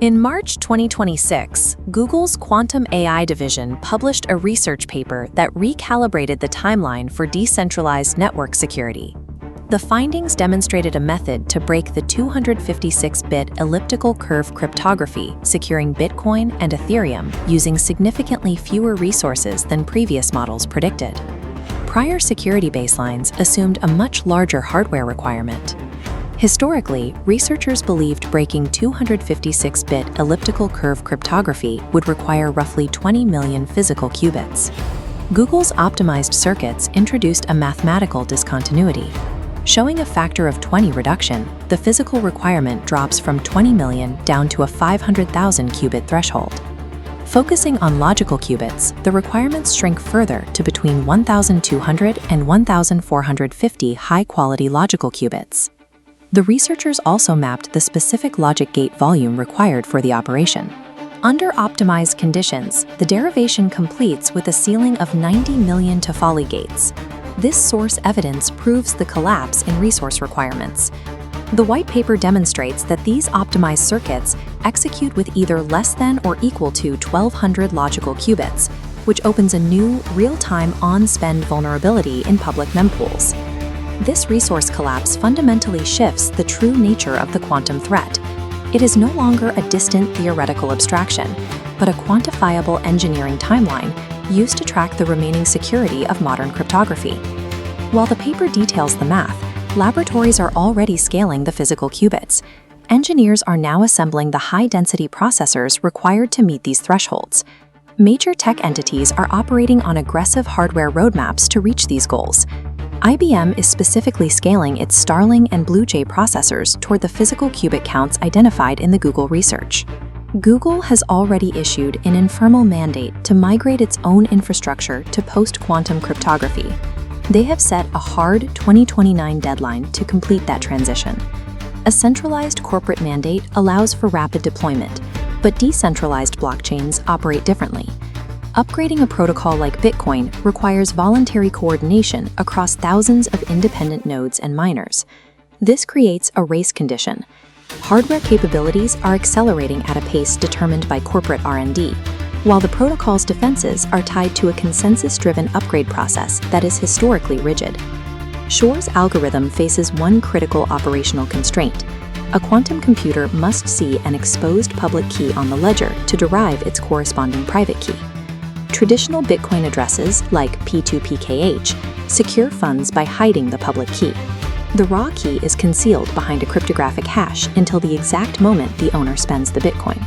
In March 2026, Google's Quantum AI division published a research paper that recalibrated the timeline for decentralized network security. The findings demonstrated a method to break the 256-bit elliptical curve cryptography securing Bitcoin and Ethereum using significantly fewer resources than previous models predicted. Prior security baselines assumed a much larger hardware requirement. Historically, researchers believed breaking 256-bit elliptical curve cryptography would require roughly 20 million physical qubits. Google's optimized circuits introduced a mathematical discontinuity. Showing a factor of 20 reduction, the physical requirement drops from 20 million down to a 500,000 qubit threshold. Focusing on logical qubits, the requirements shrink further to between 1,200 and 1,450 high-quality logical qubits. The researchers also mapped the specific logic gate volume required for the operation. Under optimized conditions, the derivation completes with a ceiling of 90 million Toffoli gates. This source evidence proves the collapse in resource requirements. The white paper demonstrates that these optimized circuits execute with either less than or equal to 1,200 logical qubits, which opens a new, real-time on-spend vulnerability in public mempools. This resource collapse fundamentally shifts the true nature of the quantum threat. It is no longer a distant theoretical abstraction, but a quantifiable engineering timeline used to track the remaining security of modern cryptography. While the paper details the math, laboratories are already scaling the physical qubits. Engineers are now assembling the high-density processors required to meet these thresholds. Major tech entities are operating on aggressive hardware roadmaps to reach these goals. IBM is specifically scaling its Starling and BlueJay processors toward the physical qubit counts identified in the Google research. Google has already issued an informal mandate to migrate its own infrastructure to post-quantum cryptography. They have set a hard 2029 deadline to complete that transition. A centralized corporate mandate allows for rapid deployment, but decentralized blockchains operate differently. Upgrading a protocol like Bitcoin requires voluntary coordination across thousands of independent nodes and miners. This creates a race condition. Hardware capabilities are accelerating at a pace determined by corporate R&D, while the protocol's defenses are tied to a consensus-driven upgrade process that is historically rigid. Shor's algorithm faces one critical operational constraint. A quantum computer must see an exposed public key on the ledger to derive its corresponding private key. Traditional Bitcoin addresses, like P2PKH, secure funds by hiding the public key. The raw key is concealed behind a cryptographic hash until the exact moment the owner spends the Bitcoin.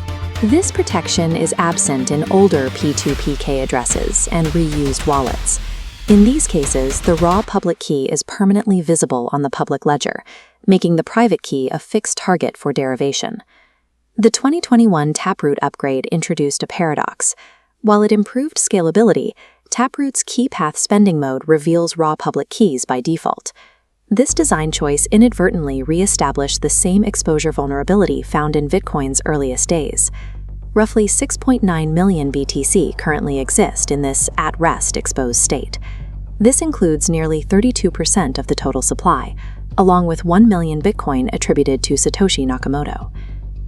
This protection is absent in older P2PK addresses and reused wallets. In these cases, the raw public key is permanently visible on the public ledger, making the private key a fixed target for derivation. The 2021 Taproot upgrade introduced a paradox. While it improved scalability, Taproot's key path spending mode reveals raw public keys by default. This design choice inadvertently re-established the same exposure vulnerability found in Bitcoin's earliest days. Roughly 6.9 million BTC currently exist in this at-rest exposed state. This includes nearly 32% of the total supply, along with 1 million Bitcoin attributed to Satoshi Nakamoto.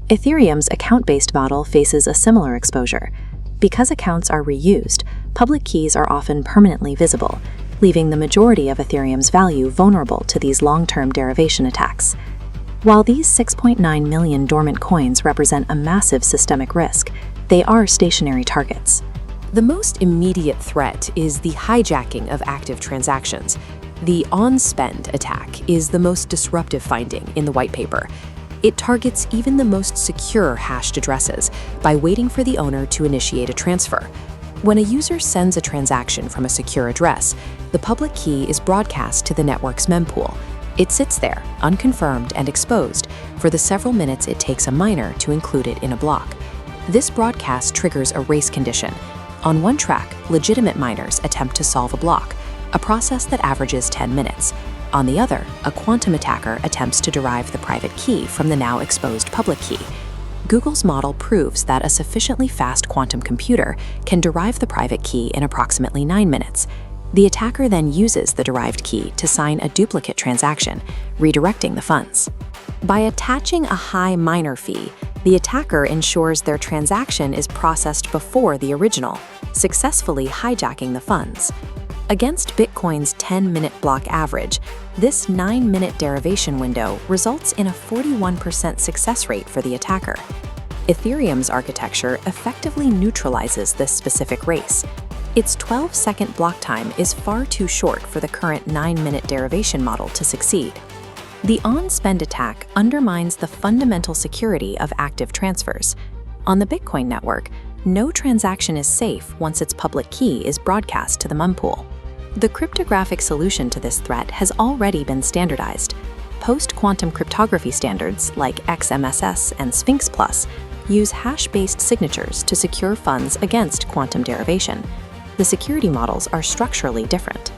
Ethereum's account-based model faces a similar exposure. Because accounts are reused, public keys are often permanently visible, leaving the majority of Ethereum's value vulnerable to these long-term derivation attacks. While these 6.9 million dormant coins represent a massive systemic risk, they are stationary targets. The most immediate threat is the hijacking of active transactions. The on-spend attack is the most disruptive finding in the white paper. It targets even the most secure hashed addresses by waiting for the owner to initiate a transfer. When a user sends a transaction from a secure address, the public key is broadcast to the network's mempool. It sits there, unconfirmed and exposed, for the several minutes it takes a miner to include it in a block. This broadcast triggers a race condition. On one track, legitimate miners attempt to solve a block, a process that averages 10 minutes. On the other, a quantum attacker attempts to derive the private key from the now exposed public key. Google's model proves that a sufficiently fast quantum computer can derive the private key in approximately 9 minutes. The attacker then uses the derived key to sign a duplicate transaction, redirecting the funds. By attaching a high miner fee, The attacker ensures their transaction is processed before the original, successfully hijacking the funds. Against Bitcoin's 10-minute block average, this 9-minute derivation window results in a 41% success rate for the attacker. Ethereum's architecture effectively neutralizes this specific race. Its 12-second block time is far too short for the current 9-minute derivation model to succeed. The on-spend attack undermines the fundamental security of active transfers. On the Bitcoin network, no transaction is safe once its public key is broadcast to the mempool. The cryptographic solution to this threat has already been standardized. Post-Quantum Cryptography standards like XMSS and Sphinx Plus use hash-based signatures to secure funds against quantum derivation. The security models are structurally different.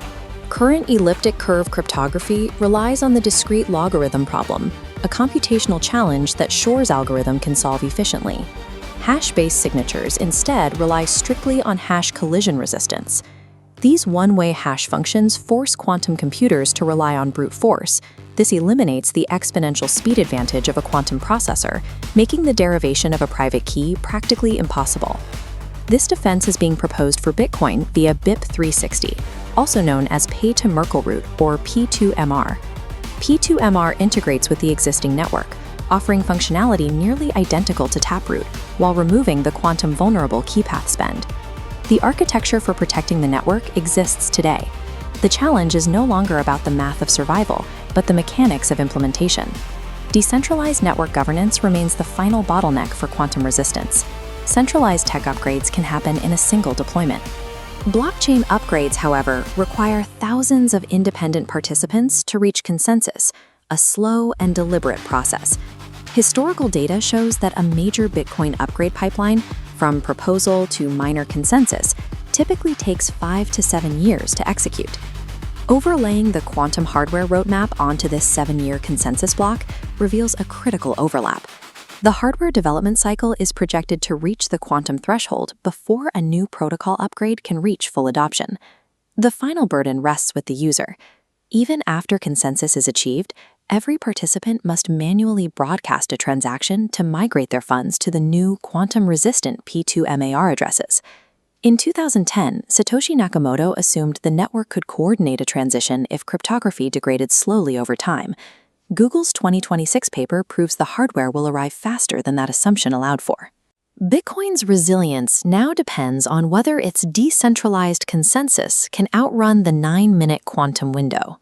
Current elliptic curve cryptography relies on the discrete logarithm problem, a computational challenge that Shor's algorithm can solve efficiently. Hash-based signatures instead rely strictly on hash collision resistance. These one-way hash functions force quantum computers to rely on brute force. This eliminates the exponential speed advantage of a quantum processor, making the derivation of a private key practically impossible. This defense is being proposed for Bitcoin via BIP 360, also known as Pay-to-Merkle-Root or P2MR. P2MR integrates with the existing network, offering functionality nearly identical to Taproot while removing the quantum vulnerable keypath spend. The architecture for protecting the network exists today. The challenge is no longer about the math of survival, but the mechanics of implementation. Decentralized network governance remains the final bottleneck for quantum resistance. Centralized tech upgrades can happen in a single deployment. Blockchain upgrades, however, require thousands of independent participants to reach consensus, a slow and deliberate process. Historical data shows that a major Bitcoin upgrade pipeline, from proposal to minor consensus, typically takes 5 to 7 years to execute. Overlaying the quantum hardware roadmap onto this 7-year consensus block reveals a critical overlap. The hardware development cycle is projected to reach the quantum threshold before a new protocol upgrade can reach full adoption. The final burden rests with the user. Even after consensus is achieved, every participant must manually broadcast a transaction to migrate their funds to the new quantum-resistant P2MAR addresses. In 2010, Satoshi Nakamoto assumed the network could coordinate a transition if cryptography degraded slowly over time. Google's 2026 paper proves the hardware will arrive faster than that assumption allowed for. Bitcoin's resilience now depends on whether its decentralized consensus can outrun the 9-minute quantum window.